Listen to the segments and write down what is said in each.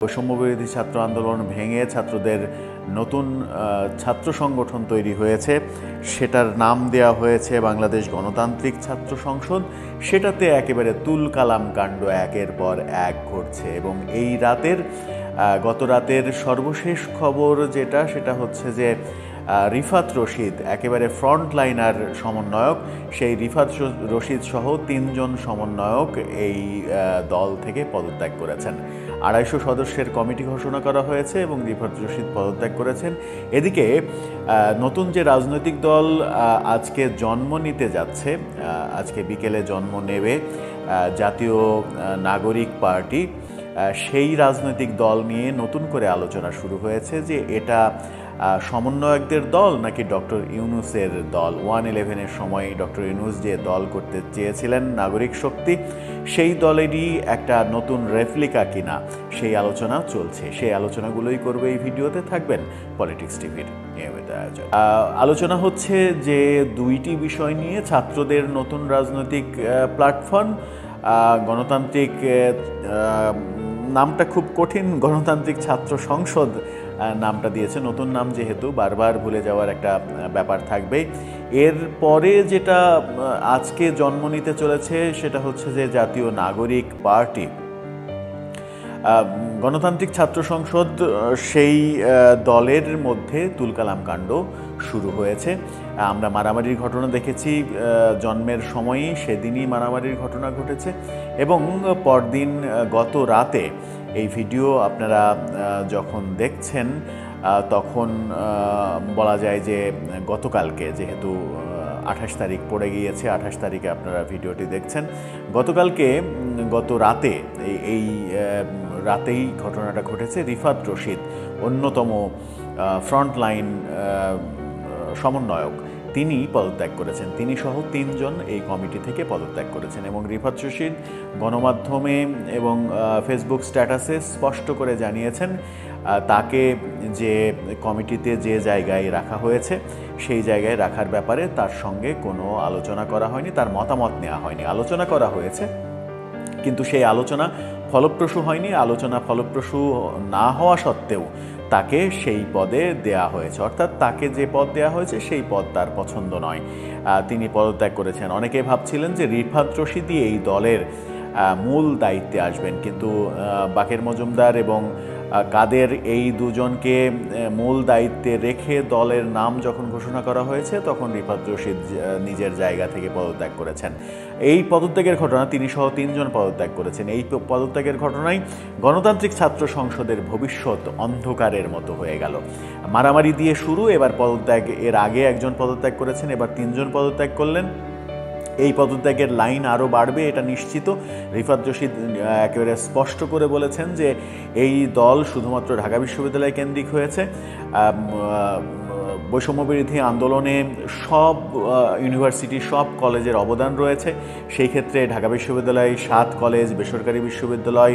বৈষম্যবিরোধী ছাত্র আন্দোলন ভেঙে ছাত্রদের নতুন ছাত্র সংগঠন তৈরি হয়েছে, সেটার নাম দেয়া হয়েছে বাংলাদেশ গণতান্ত্রিক ছাত্র সংসদ। সেটাতে একেবারে তুলকালাম কাণ্ড একের পর এক ঘটছে এবং এই গত রাতের সর্বশেষ খবর সেটা হচ্ছে যে রিফাত রশিদ, একেবারে ফ্রন্টলাইনার সমন্বয়ক, সেই রিফাত রশিদ সহ ৩ জন সমন্বয়ক এই দল থেকে পদত্যাগ করেছেন। ২৫০ সদস্যের কমিটি ঘোষণা করা হয়েছে এবং রিফাত রশিদ পদত্যাগ করেছেন। এদিকে নতুন যে রাজনৈতিক দল আজকে জন্ম নিতে যাচ্ছে, আজকে বিকেলে জন্ম নেবে জাতীয় নাগরিক পার্টি, সেই রাজনৈতিক দল নিয়ে নতুন করে আলোচনা শুরু হয়েছে যে এটা সমন্বয়কদের দল নাকি ডক্টর ইউনূসের দল। 1/11-এর সময় ডক্টর ইউনূস যে দল করতে চেয়েছিলেন নাগরিক শক্তি, সেই দলেরই একটা নতুন রেপ্লিকা কিনা, সেই আলোচনা চলছে। সেই আলোচনাগুলোই করবে এই ভিডিওতে, থাকবেন পলিটিক্স টিভির নিয়মিত আয়োজন। আলোচনা হচ্ছে যে দুইটি বিষয় নিয়ে: ছাত্রদের নতুন রাজনৈতিক প্ল্যাটফর্ম, গণতান্ত্রিক, নামটা খুব কঠিন, গণতান্ত্রিক ছাত্র সংসদ নামটা দিয়েছে, নতুন নাম যেহেতু বারবার ভুলে যাওয়ার একটা ব্যাপার থাকবে। এরপরে যেটা আজকে জন্ম নিতে চলেছে সেটা হচ্ছে যে জাতীয় নাগরিক পার্টি। গণতান্ত্রিক ছাত্র সংসদ, সেই দলের মধ্যে তুলকালাম কাণ্ড শুরু হয়েছে। আমরা মারামারির ঘটনা দেখেছি জন্মের সময়ই, সেদিনই মারামারির ঘটনা ঘটেছে এবং পরদিন গত রাতে এই ভিডিও আপনারা যখন দেখছেন তখন বলা যায় যে গতকালকে, যেহেতু ২৮ তারিখ পড়ে গিয়েছে, ২৮ তারিখে আপনারা ভিডিওটি দেখছেন, গত রাতে এই রাতেই ঘটনাটা ঘটেছে। রিফাত রশিদ, অন্যতম ফ্রন্টলাইন সমন্বয়ক, তিনি পদত্যাগ করেছেন। তিনি সহ ৩ জন এই কমিটি থেকে পদত্যাগ করেছেন এবং রিফাত রশিদ গণমাধ্যমে এবং ফেসবুক স্ট্যাটাসে স্পষ্ট করে জানিয়েছেন তাকে যে কমিটিতে যে জায়গায় রাখা হয়েছে সেই জায়গায় রাখার ব্যাপারে তার সঙ্গে কোনো আলোচনা করা হয়নি, তার মতামত নেওয়া হয়নি। আলোচনা করা হয়েছে কিন্তু সেই আলোচনা ফলপ্রসূ হয়নি। আলোচনা ফলপ্রসূ না হওয়া সত্ত্বেও তাকে সেই পদে দেয়া হয়েছে, অর্থাৎ তাকে যে পদ দেয়া হয়েছে সেই পদ তার পছন্দ নয়, তিনি পদত্যাগ করেছেন। অনেকে ভাবছিলেন যে রিফাত রশিদই এই দলের মূল দায়িত্বে আসবেন, কিন্তু বাকের মজুমদার এবং কাদের এই দুজনকে মূল দায়িত্বে রেখে দলের নাম যখন ঘোষণা করা হয়েছে তখন রিফাত রশিদ নিজের জায়গা থেকে পদত্যাগ করেছেন। এই পদত্যাগের ঘটনা, তিনি সহ ৩ জন পদত্যাগ করেছেন। এই পদত্যাগের ঘটনায় গণতান্ত্রিক ছাত্র সংসদের ভবিষ্যৎ অন্ধকারের মতো হয়ে গেল। মারামারি দিয়ে শুরু, এবার পদত্যাগ, এর আগে একজন পদত্যাগ করেছেন, এবার ৩ জন পদত্যাগ করলেন। এই পদত্যাগের লাইন আরও বাড়বে এটা নিশ্চিত। রিফাত রশিদ একেবারে স্পষ্ট করে বলেছেন যে এই দল শুধুমাত্র ঢাকা বিশ্ববিদ্যালয় কেন্দ্রিক হয়েছে। বৈষম্যবিরোধী আন্দোলনে সব ইউনিভার্সিটি, সব কলেজের অবদান রয়েছে। সেই ক্ষেত্রে ঢাকা বিশ্ববিদ্যালয়, 7 কলেজ, বেসরকারি বিশ্ববিদ্যালয়,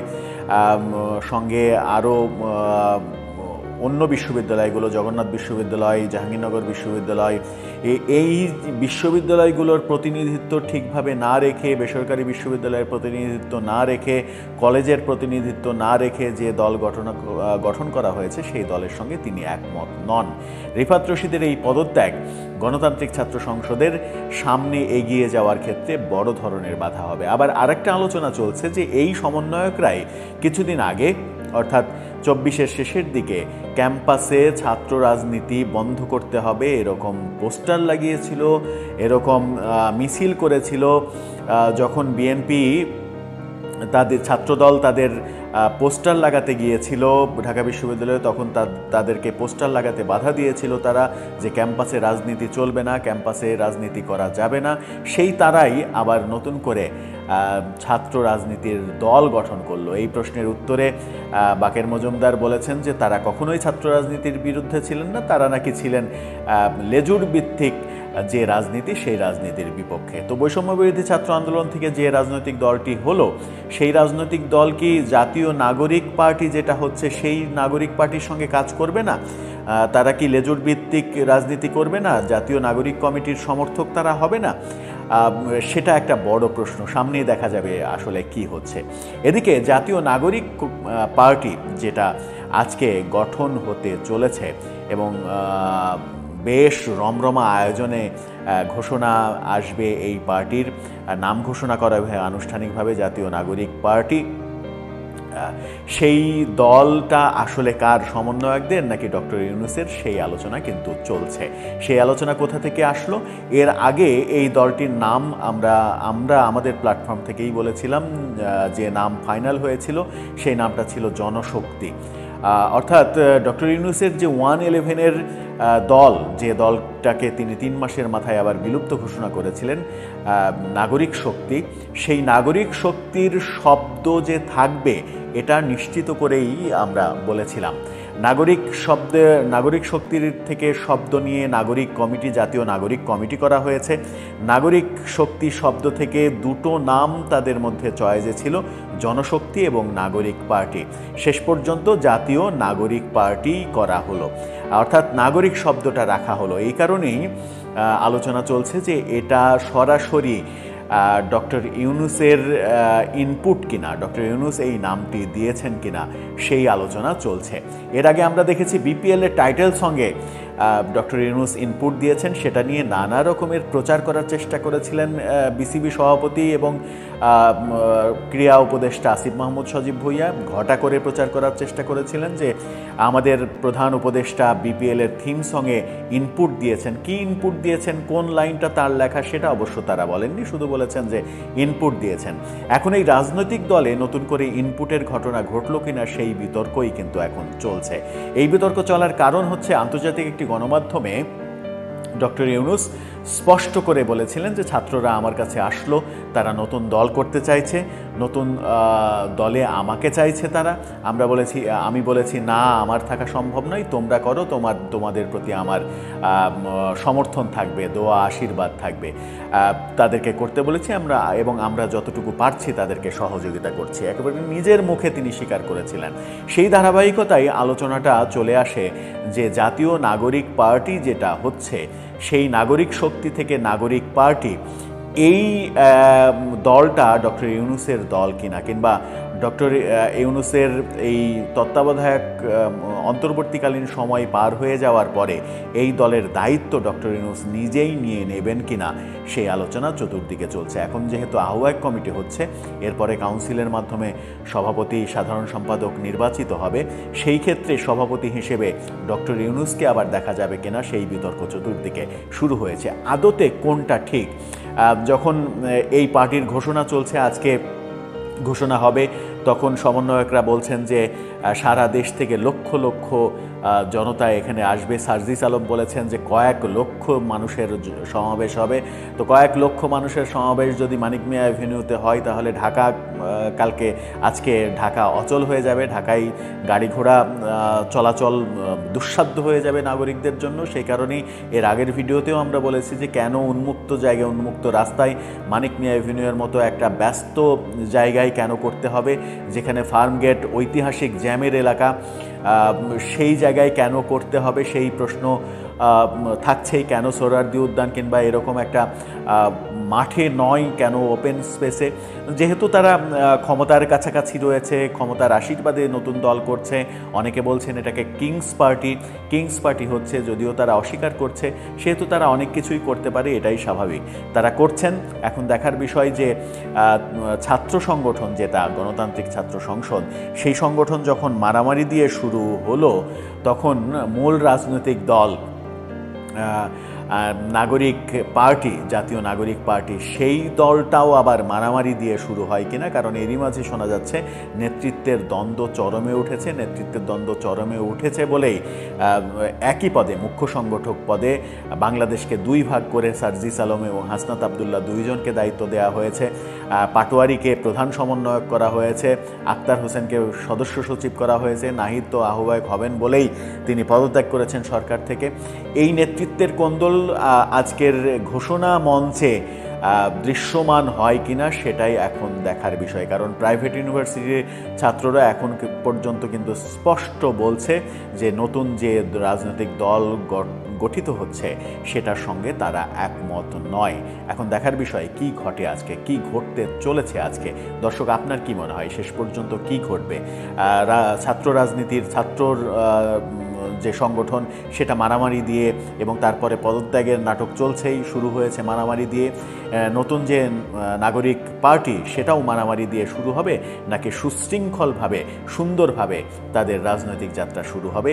সঙ্গে আরও অন্য বিশ্ববিদ্যালয়গুলো, জগন্নাথ বিশ্ববিদ্যালয়, জাহাঙ্গীরনগর বিশ্ববিদ্যালয়, এই বিশ্ববিদ্যালয়গুলোর প্রতিনিধিত্ব ঠিকভাবে না রেখে, বেসরকারি বিশ্ববিদ্যালয়ের প্রতিনিধিত্ব না রেখে, কলেজের প্রতিনিধিত্ব না রেখে যে দল গঠন করা হয়েছে সেই দলের সঙ্গে তিনি একমত নন। রিফাত রশিদের এই পদত্যাগ গণতান্ত্রিক ছাত্র সংসদের সামনে এগিয়ে যাওয়ার ক্ষেত্রে বড় ধরনের বাধা হবে। আবার আরেকটা আলোচনা চলছে যে এই সমন্বয়করাই কিছুদিন আগে, অর্থাৎ 24-এর শেষের দিকে, ক্যাম্পাসে ছাত্র রাজনীতি বন্ধ করতে হবে এরকম পোস্টার লাগিয়েছিল, এরকম মিছিল করেছিল। যখন বিএনপি তাদের ছাত্রদল তাদের পোস্টার লাগাতে গিয়েছিল ঢাকা বিশ্ববিদ্যালয়ে, তখন তাদেরকে পোস্টার লাগাতে বাধা দিয়েছিল তারা, যে ক্যাম্পাসে রাজনীতি চলবে না, ক্যাম্পাসে রাজনীতি করা যাবে না। সেই তারাই আবার নতুন করে ছাত্র রাজনীতির দল গঠন করলো। এই প্রশ্নের উত্তরে বাকের মজুমদার বলেছেন যে তারা কখনোই ছাত্র রাজনীতির বিরুদ্ধে ছিলেন না, তারা নাকি ছিলেন লেজুর ভিত্তিক যে রাজনীতি সেই রাজনীতির বিপক্ষে। তো বৈষম্যবিরোধী ছাত্র আন্দোলন থেকে যে রাজনৈতিক দলটি হলো, সেই রাজনৈতিক দল কি জাতীয় নাগরিক পার্টি যেটা হচ্ছে সেই নাগরিক পার্টির সঙ্গে কাজ করবে না? তারা কি লেজুর ভিত্তিক রাজনীতি করবে না? জাতীয় নাগরিক কমিটির সমর্থক তারা হবে না? সেটা একটা বড় প্রশ্ন। সামনেই দেখা যাবে আসলে কি হচ্ছে। এদিকে জাতীয় নাগরিক পার্টি যেটা আজকে গঠন হতে চলেছে এবং বেশ রমরমা আয়োজনে ঘোষণা আসবে এই পার্টির, নাম ঘোষণা করা হবে আনুষ্ঠানিকভাবে জাতীয় নাগরিক পার্টি। সেই দলটা আসলে কার, সমন্বয়কদের নাকি ডক্টর ইউনূসের, সেই আলোচনা কিন্তু চলছে। সেই আলোচনা কোথা থেকে আসলো? এর আগে এই দলটির নাম আমরা আমাদের প্ল্যাটফর্ম থেকেই বলেছিলাম, যে নাম ফাইনাল হয়েছিল সেই নামটা ছিল জনশক্তি। অর্থাৎ ডক্টর ইউনূসের যে 111-এর দল, যে দলটাকে তিনি 3 মাসের মাথায় আবার বিলুপ্ত ঘোষণা করেছিলেন, নাগরিক শক্তি, সেই নাগরিক শক্তির শব্দ যে থাকবে এটা নিশ্চিত করেই আমরা বলেছিলাম। নাগরিক শক্তির থেকে শব্দ নিয়ে নাগরিক কমিটি, জাতীয় নাগরিক কমিটি করা হয়েছে। নাগরিক শক্তি শব্দ থেকে দুটো নাম তাদের মধ্যে চয়েসে ছিল, জনশক্তি এবং নাগরিক পার্টি। শেষ পর্যন্ত জাতীয় নাগরিক পার্টি করা হলো, অর্থাৎ নাগরিক শব্দটা রাখা হলো। এই কারণেই আলোচনা চলছে যে এটা সরাসরি ডক্টর ইউনূসের ইনপুট কিনা, ডক্টর ইউনূস এই নামটি দিয়েছেন কিনা সেই আলোচনা চলছে। এর আগে আমরা দেখেছি বিপিএল-এর টাইটেল সঙ্গে ডক্টর ইউনূস ইনপুট দিয়েছেন, সেটা নিয়ে নানা রকমের প্রচার করার চেষ্টা করেছিলেন বিসিবি সভাপতি এবং ক্রীড়া উপদেষ্টা আসিফ মাহমুদ সজীব ভুঁইয়া। ঘটা করে প্রচার করার চেষ্টা করেছিলেন যে আমাদের প্রধান উপদেষ্টা বিপিএল-এর থিম সঙ্গে ইনপুট দিয়েছেন। কি ইনপুট দিয়েছেন, কোন লাইনটা তার লেখা সেটা অবশ্য তারা বলেননি, শুধু বলেছেন যে ইনপুট দিয়েছেন। এখন এই রাজনৈতিক দলে নতুন করে ইনপুটের ঘটনা ঘটল কিনা সেই বিতর্কই কিন্তু এখন চলছে। এই বিতর্ক চলার কারণ হচ্ছে আন্তর্জাতিক একটি গণমাধ্যমে ডক্টর ইউনূস স্পষ্ট করে বলেছিলেন যে ছাত্ররা আমার কাছে আসলো, তারা নতুন দল করতে চাইছে, নতুন দলে আমাকে চাইছে তারা। আমি বলেছি না, আমার থাকা সম্ভব নয়, তোমরা করো, তোমাদের প্রতি আমার সমর্থন থাকবে, দোয়া আশীর্বাদ থাকবে। তাদেরকে করতে বলেছি আমরা যতটুকু পারছি তাদেরকে সহযোগিতা করছি, একেবারে নিজের মুখে তিনি স্বীকার করেছিলেন। সেই ধারাবাহিকতায় আলোচনাটা চলে আসে যে জাতীয় নাগরিক পার্টি যেটা হচ্ছে, সেই নাগরিক শক্তি থেকে নাগরিক পার্টি, এই দলটা ডক্টর ইউনূসের দল কিনা, কিংবা ডক্টর ইউনূসের এই তত্ত্বাবধায়ক অন্তর্বর্তীকালীন সময় পার হয়ে যাওয়ার পরে এই দলের দায়িত্ব ডক্টর ইউনূস নিজেই নিয়ে নেবেন কিনা সেই আলোচনা চতুর্দিকে চলছে। এখন যেহেতু আহ্বায়ক কমিটি হচ্ছে, এরপরে কাউন্সিলের মাধ্যমে সভাপতি, সাধারণ সম্পাদক নির্বাচিত হবে, সেই ক্ষেত্রে সভাপতি হিসেবে ডক্টর ইউনূসকে আবার দেখা যাবে কিনা সেই বিতর্ক চতুর্দিকে শুরু হয়েছে। আদতে কোনটা ঠিক? যখন এই পার্টির ঘোষণা চলছে, আজকে ঘোষণা হবে, তখন সমন্বয়করা বলছেন যে সারা দেশ থেকে লক্ষ লক্ষ জনতা এখানে আসবে। সার্জিস আলম বলেছেন যে কয়েক লক্ষ মানুষের সমাবেশ হবে। তো কয়েক লক্ষ মানুষের সমাবেশ যদি মানিক মিয়া অ্যাভিনিউতে হয়, তাহলে আজকে ঢাকা অচল হয়ে যাবে, ঢাকায় গাড়ি ঘোড়া চলাচল দুঃসাধ্য হয়ে যাবে নাগরিকদের জন্য। সেই কারণেই এর আগের ভিডিওতেও আমরা বলেছি যে কেন উন্মুক্ত জায়গায়, উন্মুক্ত রাস্তায় মানিক মিয়া অ্যাভিনিউয়ের মতো একটা ব্যস্ত জায়গায় কেন করতে হবে, যেখানে ফার্মগেট ঐতিহাসিক জ্যামের এলাকা, সেই জায়গায় কেন করতে হবে সেই প্রশ্ন থাকছেই। কেন সোহরাওয়ার্দী উদ্যান কিংবা এরকম একটা মাঠে নয়, কেন ওপেন স্পেসে? যেহেতু তারা ক্ষমতার কাছাকাছি রয়েছে, ক্ষমতার আশীর্বাদে নতুন দল করছে, অনেকে বলছেন এটাকে কিংস পার্টি হচ্ছে, যদিও তারা অস্বীকার করছে, সেহেতু তারা অনেক কিছুই করতে পারে, এটাই স্বাভাবিক। তারা করছেন। এখন দেখার বিষয় যে ছাত্র সংগঠন, যেটা গণতান্ত্রিক ছাত্র সংসদ, সেই সংগঠন যখন মারামারি দিয়ে শুরু হলো, তখন মূল রাজনৈতিক দল নাগরিক পার্টি, জাতীয় নাগরিক পার্টি, সেই দলটাও আবার মারামারি দিয়ে শুরু হয় কিনা। কারণ এরই মাঝে শোনা যাচ্ছে নেতৃত্বের দ্বন্দ্ব চরমে উঠেছে বলেই একই পদে, মুখ্য সংগঠক পদে বাংলাদেশকে 2 ভাগ করে সার্জিস আলম এবং হাসনাত আবদুল্লাহ 2 জনকে দায়িত্ব দেওয়া হয়েছে। পাটোয়ারিকে প্রধান সমন্বয়ক করা হয়েছে, আক্তার হোসেনকে সদস্য সচিব করা হয়েছে। নাহিদ তো আহ্বায়ক হবেন বলেই তিনি পদত্যাগ করেছেন সরকার থেকে। এই নেতৃত্বের কোন্দল আজকের ঘোষণা মঞ্চে দৃশ্যমান হয় কিনা সেটাই এখন দেখার বিষয়, কারণ প্রাইভেট ইউনিভার্সিটির ছাত্ররা এখন পর্যন্ত কিন্তু স্পষ্ট বলছে যে নতুন যে রাজনৈতিক দল গঠিত হচ্ছে সেটার সঙ্গে তারা একমত নয়। এখন দেখার বিষয় কি ঘটে আজকে, কি ঘটতে চলেছে আজকে। দর্শক, আপনার কি মনে হয় শেষ পর্যন্ত কি ঘটবে? ছাত্র রাজনীতির ছাত্রর যে সংগঠন সেটা মারামারি দিয়ে, এবং তারপরে পদত্যাগের নাটক চলছেই, শুরু হয়েছে মারামারি দিয়ে। নতুন যে নাগরিক পার্টি সেটাও মারামারি দিয়ে শুরু হবে, নাকি সুশৃঙ্খলভাবে সুন্দরভাবে তাদের রাজনৈতিক যাত্রা শুরু হবে?